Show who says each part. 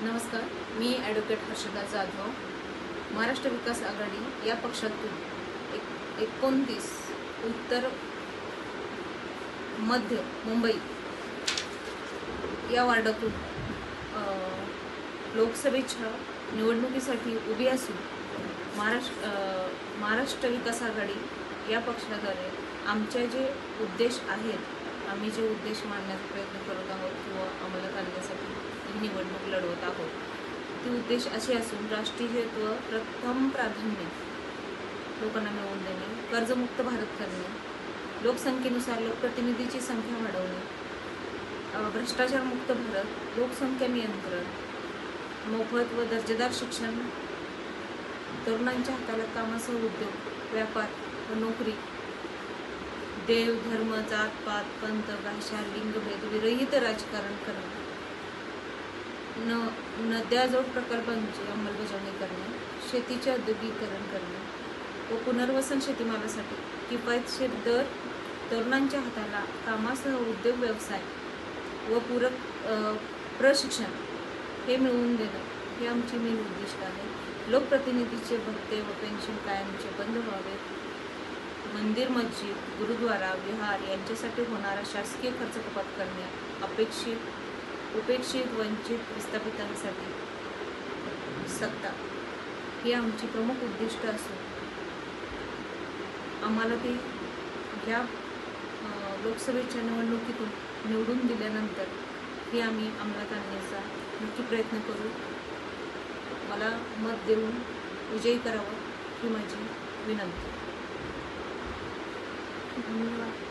Speaker 1: नमस्कार, मी ॲडव्होकेट हर्षदा जाधव, महाराष्ट्र विकास आघाडी या पक्षातून 29 उत्तर मध्य मुंबई या वार्डातून लोकसभेच्या निवडणुकीसाठी उभी असून महाराष्ट्र विकास आघाडी या पक्षाद्वारे आमचे जे उद्देश आहेत, आम्ही जे उद्देश मांडण्याचा प्रयत्न करत आहोत किंवा अंमलात आणण्यासाठी ही निवडणूक लढवत आहोत, ती उद्देश असे असून राष्ट्रीयत्व प्रथम प्राधान्य लोकांना मिळवून देणे, कर्जमुक्त भारत करणे, लोकसंख्येनुसार लोकप्रतिनिधीची संख्या वाढवणे, भ्रष्टाचारमुक्त भारत, लोकसंख्या नियंत्रण, मोफत व दर्जेदार शिक्षण, तरुणांच्या हाताला कामासह उद्योग, व्यापार व नोकरी, देव, धर्म, जात पात, पंथ, भाषा, लिंगभेद विरहित राजकारण करणे, नद्याजोड प्रकल्पांची अंमलबजावणी करणे, शेतीचे औद्योगिकरण करणे व पुनर्वसन शेतीमालासाठी किफायतशीर दर, तरुणांच्या हाताला कामासह उद्योग व्यवसाय व पूरक प्रशिक्षण हे मिळवून देणं हे आमची मेन उद्दिष्ट आहे. लोकप्रतिनिधीचे भत्ते व पेन्शन कायमचे बंद व्हावे, मंदिर, मस्जिद, गुरुद्वारा, विहार यांच्यासाठी होणारा शासकीय खर्च कपात करणे, उपेक्षित वंचित विस्थापितांसाठी सत्ता ही आमची प्रमुख उद्दिष्ट असून आम्हाला ती या लोकसभेच्या निवडणुकीतून निवडून दिल्यानंतर ही आम्ही अंमलात आणण्याचा नक्की प्रयत्न करू. मला मत देऊन विजयी करावं ही माझी विनंती. धन्यवाद.